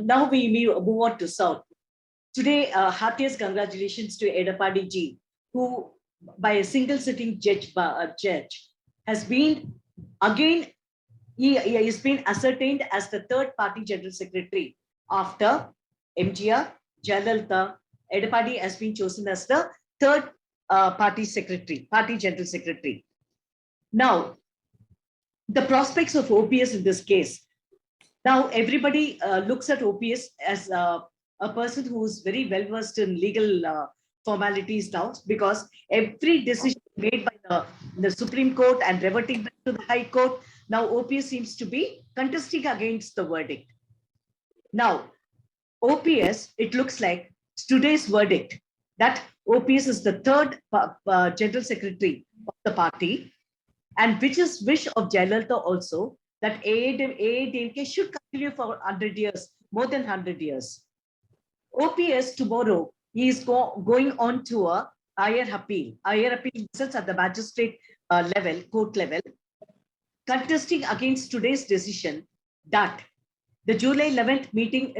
now we move on to South. Today, heartiest congratulations to Edapadi ji, who by a single sitting judge has been again, he has been ascertained as the third party general secretary after MGR, Jayalalitha. Edapadi has been chosen as the third party general secretary. Now, the prospects of OPS in this case. Now, everybody looks at OPS as a person who is very well versed in legal formalities now, because every decision made by the Supreme Court and reverting back to the High Court, now OPS seems to be contesting against the verdict. Now, OPS, it looks like today's verdict that OPS is the third general secretary of the party, and which is wish of Jayalalitha also, that AADMK should continue for 100 years, more than 100 years. OPS tomorrow, he is going on to a higher appeal. Higher appeal results at the magistrate level, court level, contesting against today's decision that the July 11th meeting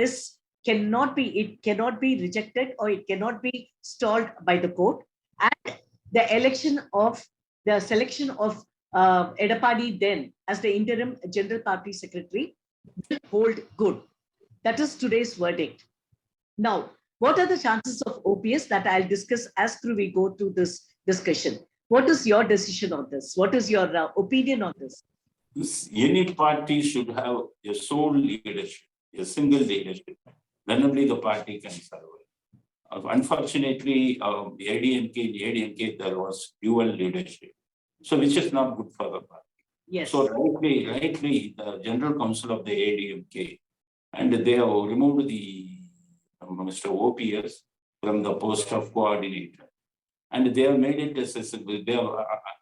cannot be rejected, or it cannot be stalled by the court, and the selection of Edapadi then as the interim general party secretary will hold good. That is today's verdict. Now, what are the chances of OPS that I'll discuss as we go through this discussion? What is your decision on this? What is your opinion on this? Any party should have a sole leadership, a single leadership. Then only the party can survive. Unfortunately, ADMK, there was dual leadership. So which is not good for the party. Yes. So rightly, the General Council of the ADMK, and they have removed the Mr. OPS from the post of coordinator. And they have made it accessible. They have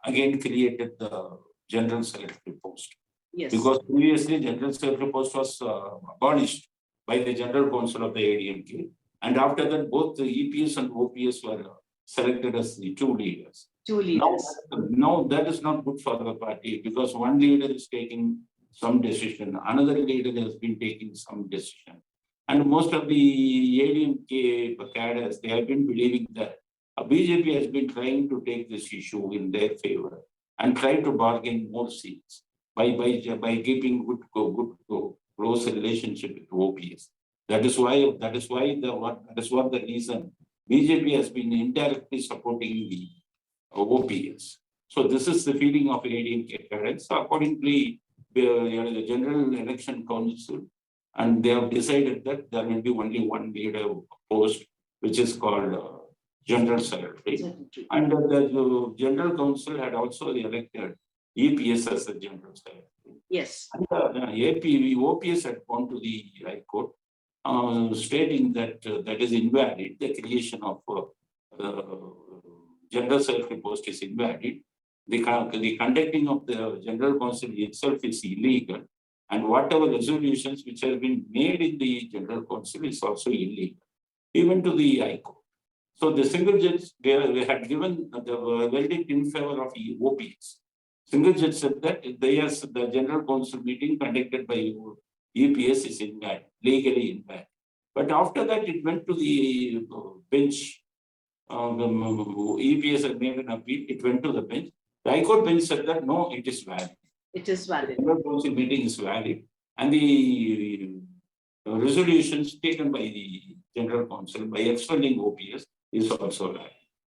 again created the General Secretary post. Yes. Because previously General Secretary post was abolished by the General Council of the ADMK. And after that, both the EPS and OPS were selected as the two leaders. Now that is not good for the party, because one leader is taking some decision, another leader has been taking some decision. And most of the ADMK cadres, they have been believing that BJP has been trying to take this issue in their favor and try to bargain more seats by keeping good close relationship with OPS. That is what the reason BJP has been indirectly supporting the OPS. So this is the feeling of ADMK cadres. Accordingly, the General Election Council, and they have decided that there will be only one leader post, which is called General Secretary. And the General Council had also elected EPS as the General Secretary. Yes. And OPS had gone to the High Court, stating that that is invalid. The creation of General Secretary post is invalid. The conducting of the General Council itself is illegal. And whatever resolutions which have been made in the General Council is also illegal, even to the High Court. So the single judge, they had given the verdict in favor of OPS. Single judge said that the General Council meeting conducted by EPS is invalid, legally invalid. But after that, it went to the bench. EPS had made an appeal, it went to the bench. The High Court bench said that no, it is valid. It is valid. The General Council meeting is valid. And the resolutions taken by the General Council by expelling OPS is also valid.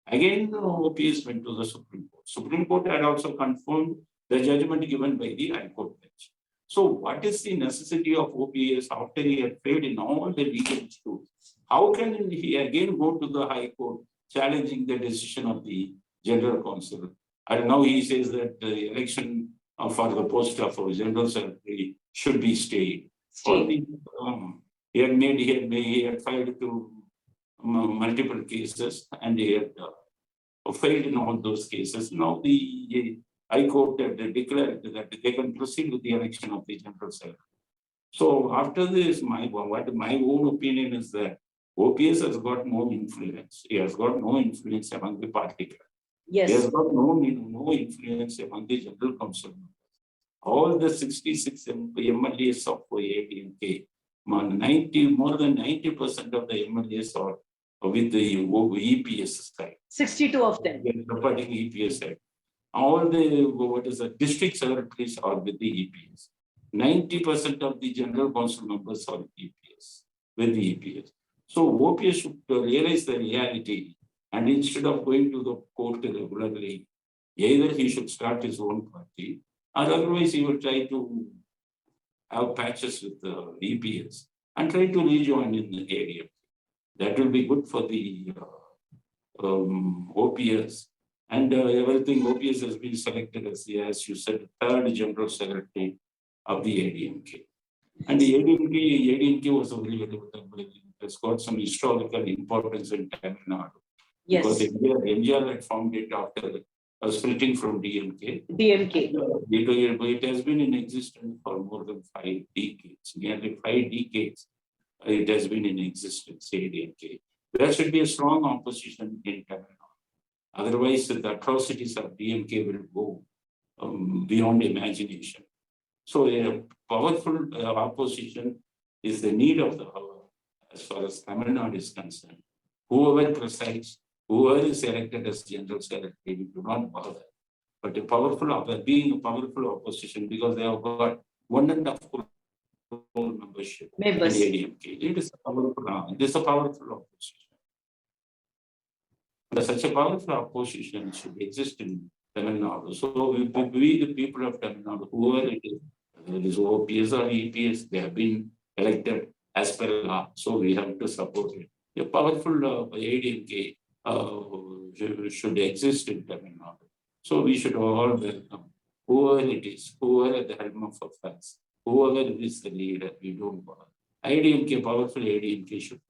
Again, OPS went to the Supreme Court. Supreme Court had also confirmed the judgment given by the High Court bench. So what is the necessity of OPS after he had failed in all the legal issues? How can he again go to the High Court challenging the decision of the General Council? And now he says that the election for the post of General Secretary should be stayed. He had filed to multiple cases, and he had failed in all those cases. Now the High Court had declared that they can proceed with the election of the General Secretary. So after this, my own opinion is that OPS has got no influence. He has got no influence among the party. Yes. He has got no influence among the General Council. All the 66 MLAs of ADMK, more than 90% of the MLAs are with the EPS side. 62 of them. They are supporting EPS side. All the district secretaries are with the EPS. 90% of the general council members are EPS, with the EPS. So OPS should realize the reality, and instead of going to the court regularly, either he should start his own party, or otherwise he will try to have patches with the EPS and try to rejoin in the area. That will be good for the OPS. And everything OPS has been selected as you said, third general secretary of the ADMK. And the ADMK was a has got some historical importance in Tamil Nadu. Yes. Because MGR had found it after splitting from DMK. It has been in existence for more than 5 decades, nearly 5 decades. It has been in existence, ADMK. There should be a strong opposition in Tamil Nadu. Otherwise, the atrocities of DMK will go beyond imagination. So a powerful opposition is the need of the hour as far as Tamil Nadu is concerned. Whoever presides, whoever is elected as general secretary, we do not bother. But being a powerful opposition, because they have got 1.5 crore membership in ADMK. It is a powerful opposition. Such a powerful opposition should exist in Tamil Nadu. So we the people of Tamil Nadu, whoever it is OPS or EPS, they have been elected as per law. So we have to support it. A powerful ADMK should exist in Tamil Nadu. So we should all welcome whoever it is, whoever at the helm of affairs, whoever is the leader, we don't bother. ADMK, powerful ADMK should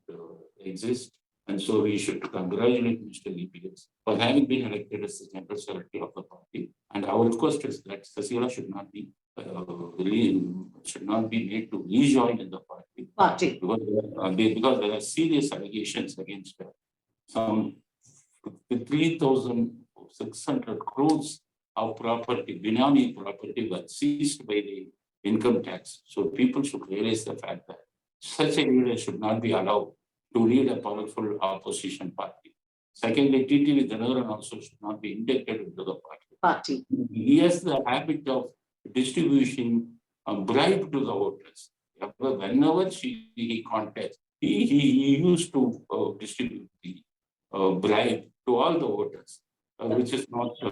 exist. And so we should congratulate Mr. EPS for having been elected as the general secretary of the party. And our request is that Sasila should not be made to rejoin in the party. Because there are serious allegations against her. Some 3,600 crores of property, Binami property, was seized by the income tax. So people should realize the fact that such a leader should not be allowed to lead a powerful opposition party. Secondly, TTV Dhanavaran also should not be inducted into the party. He has the habit of distributing bribe to the voters. Whenever he contests, he used to distribute the bribe to all the voters, which is not a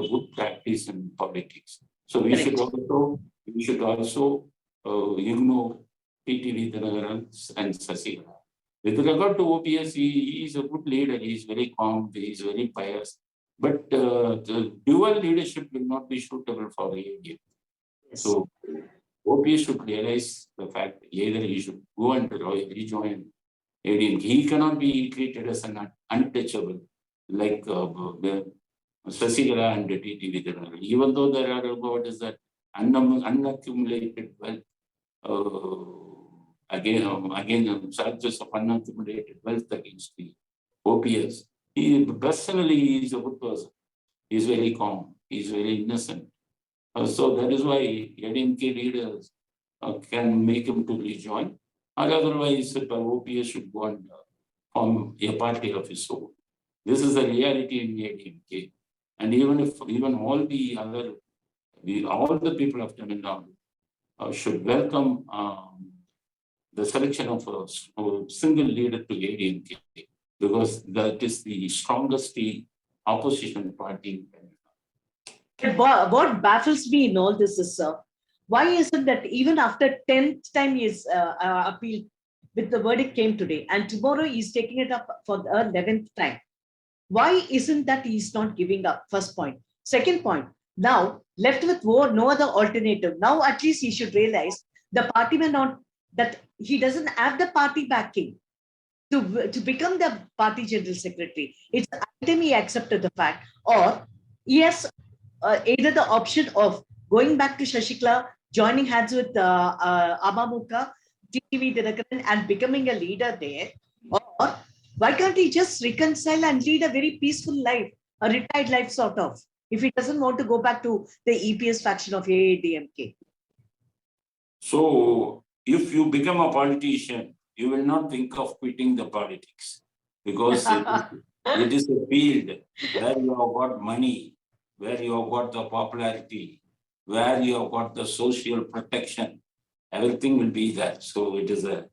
good practice in politics. So we should also ignore TTV Dhanavaran and Sasila. With regard to OPS, he is a good leader. He is very calm. He is very pious. But the dual leadership will not be suitable for ADMK. Yes. So OPS should realize the fact either he should go and rejoin ADMK. He cannot be treated as an untouchable like Sasigala and TTV Dhanavaran. Even though there are what is that unaccumulated wealth. Again, charges of unaccumulated wealth against the OPS. He personally is a good person. He is very calm. He is very innocent. So that is why ADMK leaders can make him to rejoin. Or otherwise, the OPS should go and form a party of his own. This is the reality in ADMK. And even all the people of Tamil Nadu should welcome the selection of a single leader to ADMK, because that is the strongest opposition party. What baffles me in all this is, why is it that even after 10th time his appeal with the verdict came today, and tomorrow he's taking it up for the 11th time? Why isn't that he's not giving up? First point. Second point, now left with no other alternative. Now at least he should realize the party may not, that he doesn't have the party backing to become the party general secretary. It's either he accepted the fact, or he has either the option of going back to Shashikla, joining hands with Amamuka, TTV Dhanavaran, and becoming a leader there, or why can't he just reconcile and lead a very peaceful life, a retired life sort of, if he doesn't want to go back to the EPS faction of ADMK? So if you become a politician, you will not think of quitting the politics, because it is a field where you have got money, where you have got the popularity, where you have got the social protection. Everything will be there. So it is a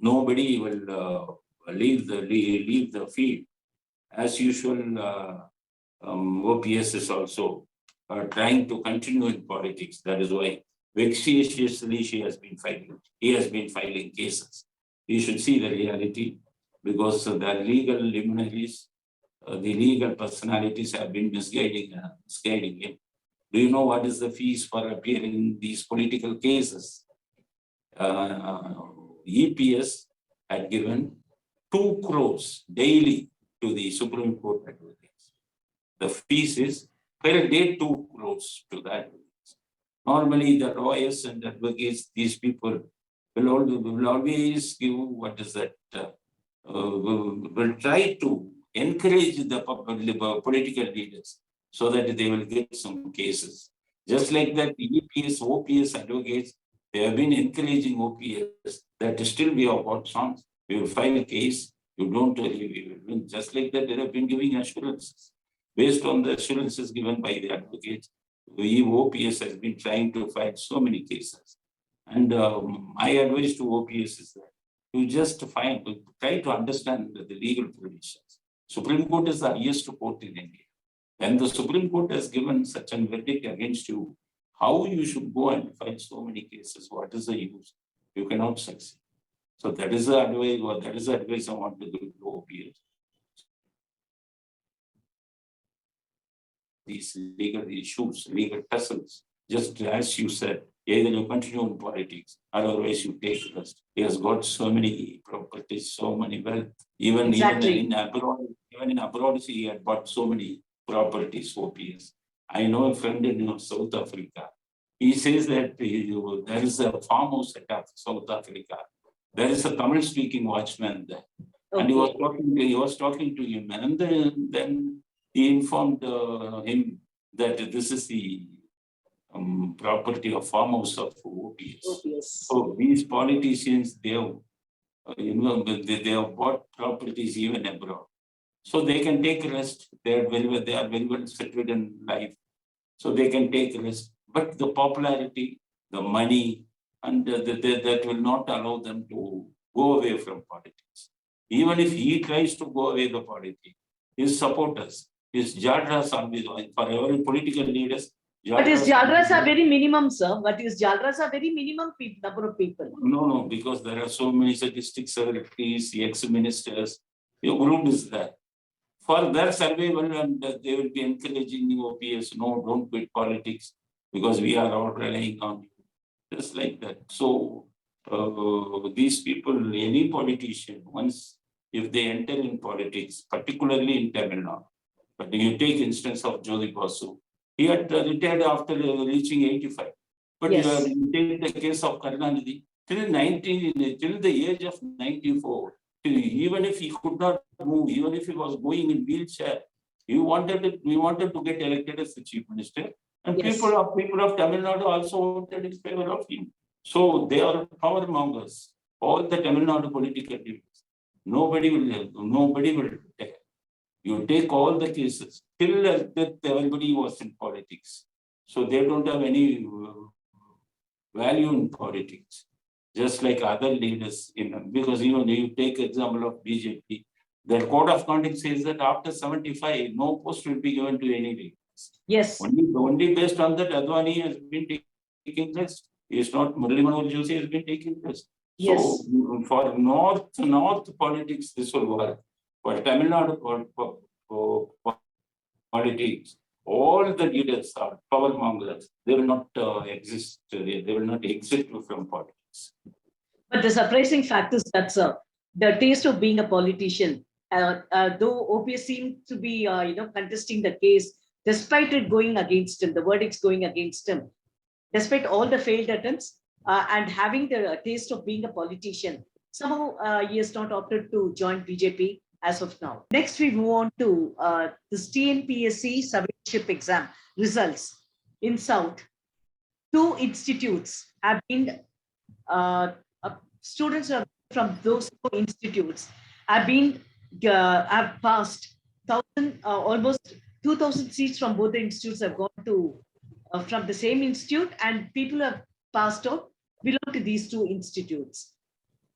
nobody will leave the field. As usual, OPS is also trying to continue in politics. That is why vexatiously he has been filing cases. You should see the reality, because the legal luminaries, the legal personalities have been misguiding him. Do you know what is the fees for appearing in these political cases? EPS had given 2 crores daily to the Supreme Court advocates. The fees is per day 2 crores to the advocates. Normally, the lawyers and advocates, these people will always give what is that, will try to encourage the political leaders so that they will get some cases. Just like that, EPS, OPS advocates, they have been encouraging OPS that still we have got chance. We will file a case. You don't really, we will win. Just like that, they have been giving assurances. Based on the assurances given by the advocates, the OPS has been trying to fight so many cases. And my advice to OPS is that you just try to understand the legal provisions. Supreme Court is the highest court in India. When the Supreme Court has given such a verdict against you, how you should go and fight so many cases? What is the use? You cannot succeed. So that is the advice, or that is the advice I want to give to OPS. These legal issues, legal tussles, just as you said, either you continue in politics, otherwise you take rest. He has got so many properties, so many wealth. Even in abroad, he had bought so many properties, OPS. I know a friend in South Africa. He says that there is a farmhouse at South Africa. There is a Tamil-speaking watchman there, and he was talking to him, and then he informed him that this is the property of farmhouse of OPS. So these politicians, they have, they have bought properties even abroad, so they can take rest. They are very well settled in life, so they can take rest. But the popularity, the money, and that will not allow them to go away from politics. Even if he tries to go away the politics, his supporters, his jalras are for every political leaders. But his jalras are very minimum, sir. But his jalras are very minimum number of people. No, because there are so many statistics, secretaries, ex-ministers. Your group is there. For their survival, and they will be encouraging the OPS, no, don't quit politics, because we are all relying on you. Just like that. So these people, any politician, once if they enter in politics, particularly in Tamil Nadu, but you take instance of Jyoti Basu, he had retired after reaching 85. But you take the case of Karunanidhi, till the age of 94, even if he could not move, even if he was going in wheelchair, we wanted to get elected as the chief minister. And people of Tamil Nadu also voted in favor of him. So they are power mongers. All the Tamil Nadu political leaders. Nobody will take. You take all the cases. Till that everybody was in politics. So they don't have any value in politics. Just like other leaders, because you take example of BJP, their code of conduct says that after 75, no post will be given to any leader. Yes. Only based on that, Advani has been taking rest. It's not Murali Manohar Joshi has been taking rest. Yes. So for North politics, this will work. For Tamil Nadu politics, all the leaders are power mongers. They will not exist. They will not exit from politics. But the surprising fact is that, sir, the taste of being a politician, though OPS seemed to be, contesting the case, despite it going against him, the verdicts going against him, despite all the failed attempts, and having the taste of being a politician, somehow he has not opted to join BJP as of now. Next, we move on to this TNPSC surveyorship exam results in South. 2 institutes have been students from those 2 institutes have been have passed 1,000 almost 2,000 seats from both the institutes have gone to from the same institute, and people who have passed out belong to these 2 institutes.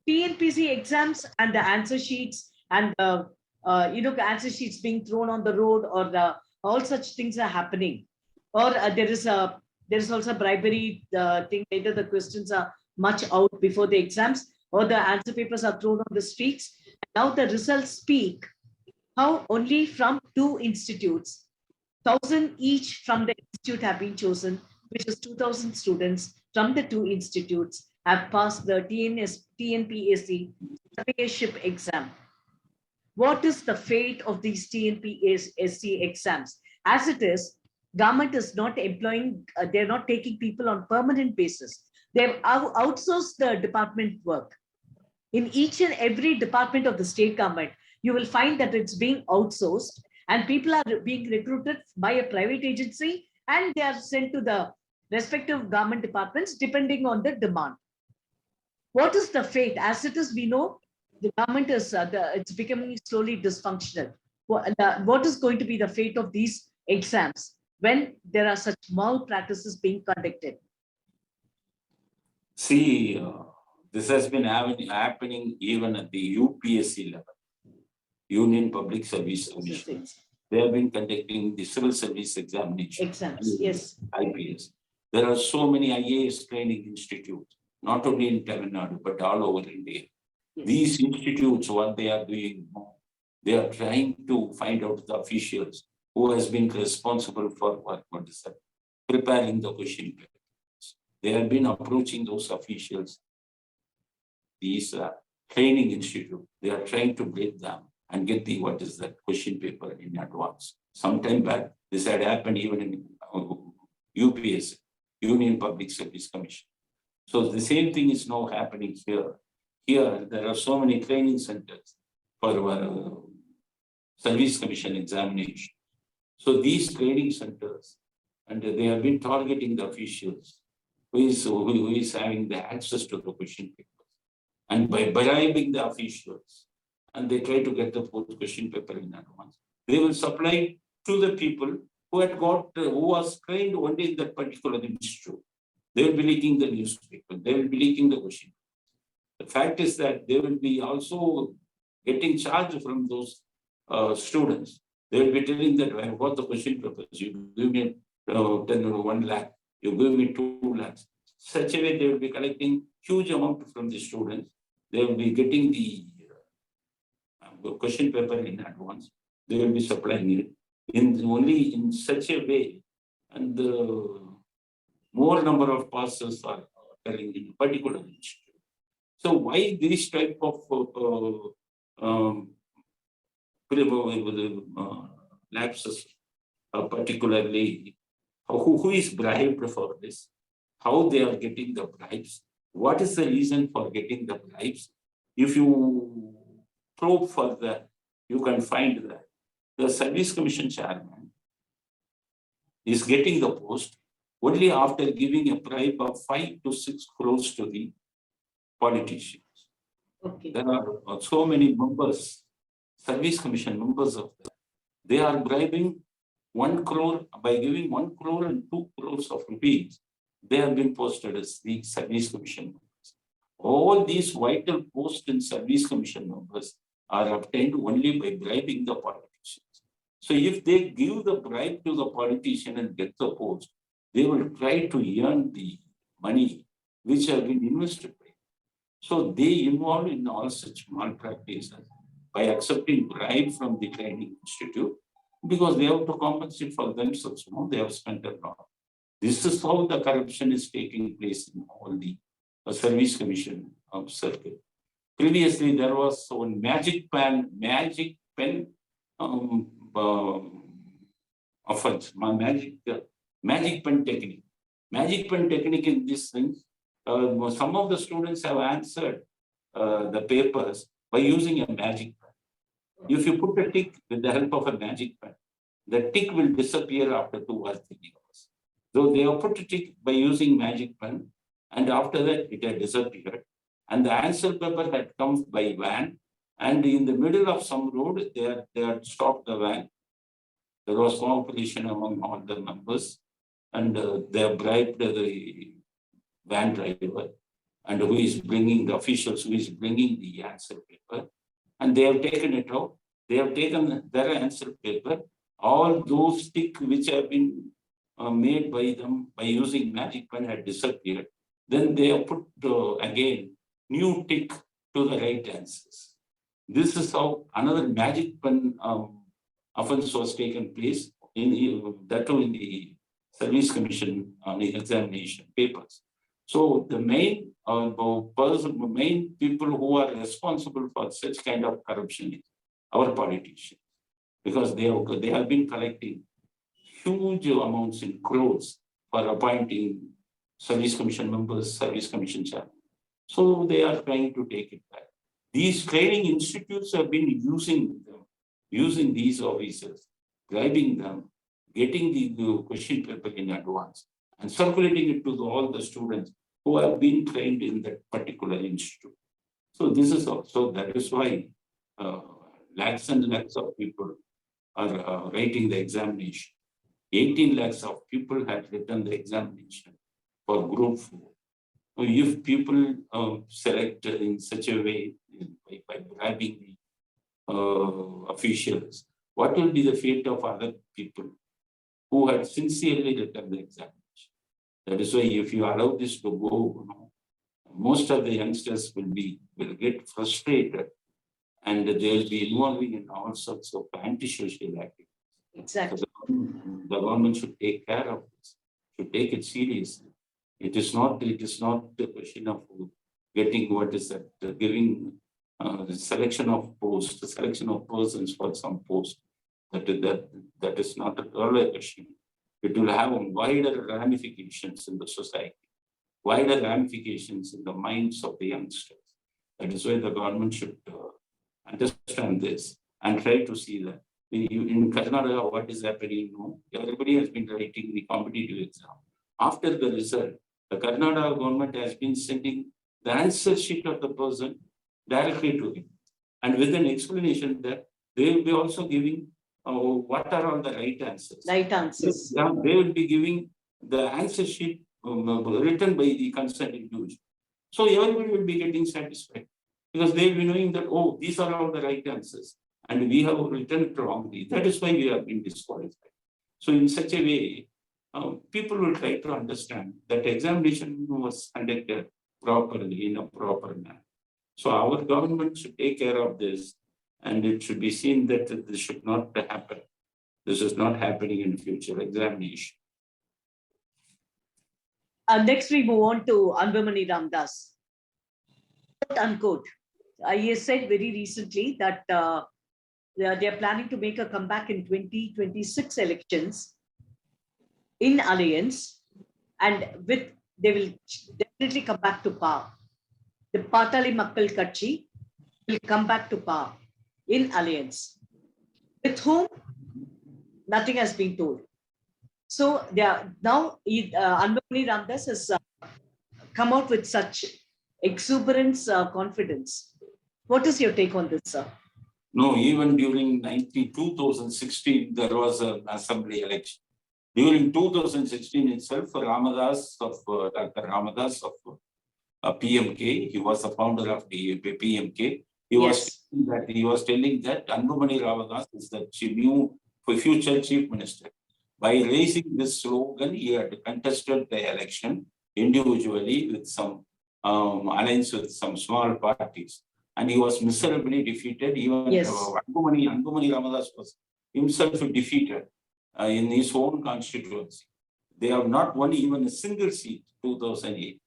TNPC exams and the answer sheets and the answer sheets being thrown on the road, or all such things are happening, or there is also bribery thing. Either the questions are much out before the exams, or the answer papers are thrown on the streets. Now the results speak how only from 2 institutes, 1,000 each from the institute have been chosen, which is 2,000 students from the 2 institutes have passed the TNPAC surveyorship exam. What is the fate of these TNPAC exams? As it is, government is not employing, they're not taking people on permanent basis. They've outsourced the department work. In each and every department of the state government, you will find that it's being outsourced, and people are being recruited by a private agency, and they are sent to the respective government departments depending on the demand. What is the fate? As it is, we know the government is it's becoming slowly dysfunctional. What is going to be the fate of these exams when there are such malpractices being conducted? See, this has been happening even at the UPSC level, Union Public Service Commission. They have been conducting the civil service examination. Exams, yes. IPS. There are so many IAS training institutes, not only in Tamil Nadu, but all over India. Yes. These institutes, what they are doing, they are trying to find out the officials who has been responsible for what is that, preparing the question papers. They have been approaching those officials, these training institute. They are trying to break them and get the what is that question paper in advance. Sometime back, this had happened even in UPS, Union Public Service Commission. So the same thing is now happening here. Here, there are so many training centers for Service Commission examination. So these training centers, and they have been targeting the officials who is having the access to the question papers. And by bribing the officials, and they try to get the question paper in advance, they will supply to the people who had got, who was trained only in that particular institute. They will be leaking the newspaper, they will be leaking the question. The fact is that they will be also getting charged from those students. They will be telling that I have got the question papers, you give me 10 or 1 lakh, you give me 2 lakhs. Such a way they will be collecting huge amount from the students. They will be getting the question paper in advance. They will be supplying it only in such a way, and the more number of passes are occurring in a particular institute. So why this type of lapses, particularly who is bribed for this, how they are getting the bribes, what is the reason for getting the bribes? If you probe further, you can find that the Service Commission chairman is getting the post only after giving a bribe of 5 to 6 crores to the politicians. Okay. There are so many members, Service Commission members of that. They are bribing 1 crore by giving 1 crore and 2 crores of rupees. They have been posted as the Service Commission members. All these vital posts in Service Commission members are obtained only by bribing the politicians. So if they give the bribe to the politician and get the post, they will try to earn the money which have been invested. So they involve in all such malpractices by accepting bribe from the training institute because they have to compensate for themselves. They have spent a lot. This is how the corruption is taking place in all the Service Commission circuit. Previously, there was one magic pen offense, magic pen technique. Magic pen technique in this thing. Some of the students have answered the papers by using a magic pen. If you put a tick with the help of a magic pen, the tick will disappear after 2 or 3 hours. So they have put a tick by using magic pen, and after that it had disappeared. And the answer paper had come by van, and in the middle of some road, they had stopped the van. There was cooperation among all the members, and they have bribed the van driver, and who is bringing the officials, who is bringing the answer paper, and they have taken it out. They have taken their answer paper. All those tick which have been made by them by using magic pen had disappeared. Then they have put again new tick to the right answers. This is how another magic pen offense was taken place in that too in the Service Commission on the examination papers. So the main main people who are responsible for such kind of corruption is our politicians, because they have been collecting huge amounts in crores for appointing Service Commission members, Service Commission chairman. So they are trying to take it back. These training institutes have been using these officers, bribing them, getting the question paper in advance, and circulating it to all the students who have been trained in that particular institute. So this is also, that is why lakhs and lakhs of people are writing the examination. 18 lakhs of people had written the examination for Group 4. So if people select in such a way by bribing the officials, what will be the fate of other people who had sincerely written the examination? That is why if you allow this to go, most of the youngsters will get frustrated, and they will be involving in all sorts of antisocial activities. Exactly. So the government should take care of this, should take it seriously. It is not the question of getting giving the selection of posts, the selection of persons for some post. That is not a question. It will have wider ramifications in the society, wider ramifications in the minds of the youngsters. That is why the government should understand this and try to see that. In Karnataka, what is happening? Everybody has been writing the competitive exam. After the result, the Karnataka government has been sending the answer sheet of the person directly to him, and with an explanation that they will be also giving what are all the right answers. Right answers. They will be giving the answer sheet written by the concerned individual. So everybody will be getting satisfied, because they will be knowing that, oh, these are all the right answers, and we have written it wrongly. That is why we have been disqualified. So in such a way, people will try to understand that examination was conducted properly, in a proper manner. So our government should take care of this, and it should be seen that this should not happen. This is not happening in future examination. Next, we move on to Anbumani Ramdas. Quote unquote. He has said very recently that they are planning to make a comeback in 2026 elections in alliance, and they will definitely come back to power. The Patali Makkal Katchi will come back to power in alliance. With whom? Nothing has been told. So now Anbumani Ramdas has come out with such exuberance, confidence. What is your take on this, sir? No, even during 2016, there was an assembly election. During 2016 itself, Ramadas of Dr. Ramadas of PMK, he was the founder of the PMK. He was telling that Anbumani Ramadas is the new future chief minister. By raising this slogan, he had contested the election individually with some alliance with some small parties, and he was miserably defeated. Even Anbumani Ramadas was himself defeated in his own constituency. They have not won even a single seat. 2008,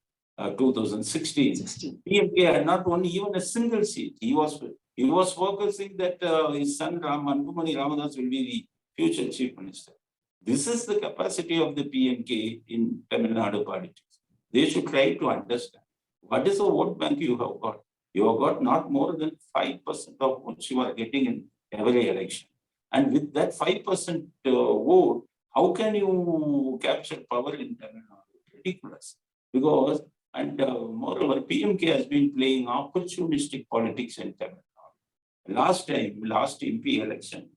2016. PMK had not won even a single seat. He was focusing that his son Anbumani Ramadas will be the future chief minister. This is the capacity of the PMK in Tamil Nadu politics. They should try to understand what is the vote bank you have got. You have got not more than 5% of what you are getting in every election. And with that 5% vote, How can you capture power in Tamil Nadu? Ridiculous. Because, and moreover, PMK has been playing opportunistic politics in Tamil Nadu. Last time, last MP election,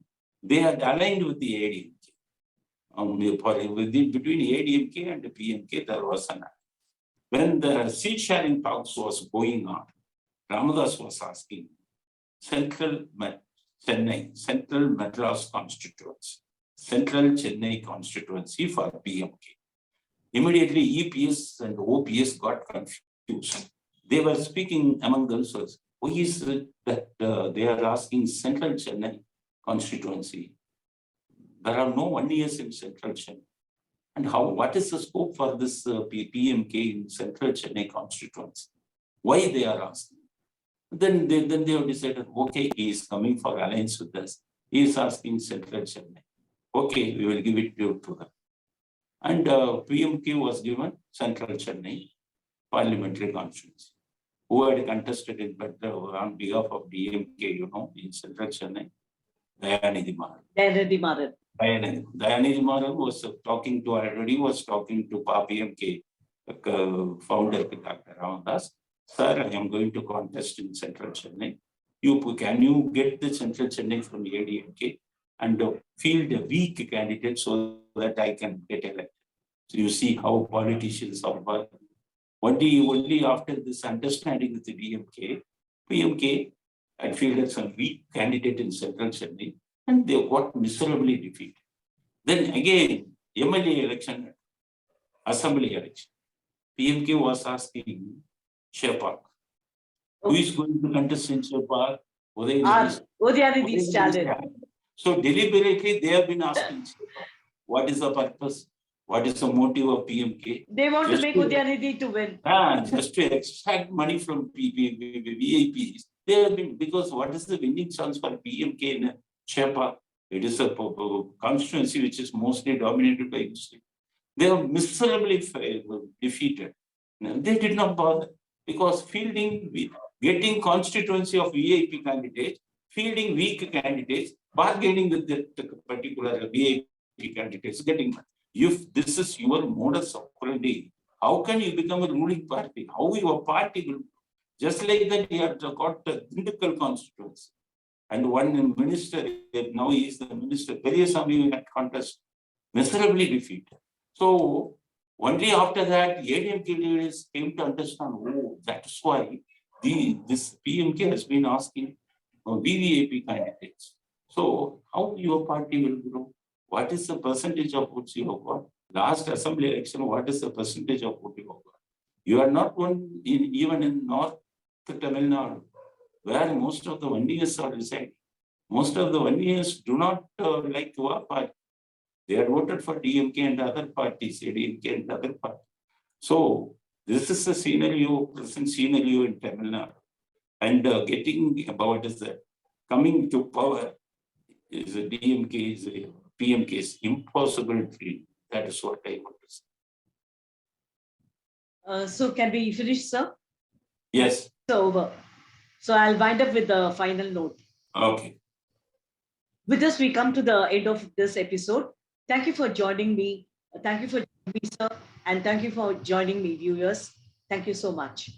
they had aligned with the ADMK. Between ADMK and the PMK, there was an. When the seat sharing talks was going on, Ramadas was asking Central Chennai, Central Madras constituency, Central Chennai constituency for PMK. Immediately, EPS and OPS got confused. They were speaking among themselves. Why is it that they are asking Central Chennai constituency? There are no 1 years in Central Chennai. And what is the scope for this PMK in Central Chennai constituency? Why they are asking? Then they have decided, okay, he is coming for alliance with us. He is asking Central Chennai. Okay, we will give it to them. And PMK was given Central Chennai parliamentary constituency. Who had contested it, but on behalf of DMK, in Central Chennai, Dayanidhi Maran. Dayanidhi Maran was talking to PMK founder, Dr. Ramadas. Sir, I am going to contest in Central Chennai. Can you get the Central Chennai from ADMK and field a weak candidate so that I can get elected? So you see how politicians are working. Only after this understanding with the DMK, PMK had fielded some weak candidate in Central Chennai and they got miserably defeated. Then again, MLA election, assembly election, PMK was asking Shepark. Who is going to contest in Shepark? Udayanithi Stalin. So deliberately, they have been asking Shepark, what is the purpose? What is the motive of PMK? They want to make Udayanithi to win. Just to extract money from VIPs. They have been, because what is the winning chance for PMK in Shepark? It is a constituency which is mostly dominated by Muslims. They are miserably defeated. They did not bother because getting constituency of VIP candidates, fielding weak candidates, bargaining with the particular VIP candidates, getting money. If this is your modus operandi, how can you become a ruling party? How your party will, just like that, you have got a Dindigul constituency. And one minister, now he is the minister, Periyasamy had contest, miserably defeated. So only after that, ADMK leaders came to understand, that is why this PMK has been asking VVIP candidates. So how your party will grow? What is the percentage of votes you have got? Last assembly election, what is the percentage of votes you have got? You are not one even in North Tamil Nadu, where most of the 1 years are residing. Most of the 1 years do not like your party. They are voted for DMK and other parties, ADMK and other parties. So this is the scenario, present scenario in Tamil Nadu. And getting about is that coming to power is a DMK, is a PMK is impossible dream. That is what I want to say. So can we finish, sir? Yes. So over. So I'll wind up with the final note. Okay. With this, we come to the end of this episode. Thank you for joining me. Thank you for joining me, sir. And thank you for joining me, viewers. Thank you so much.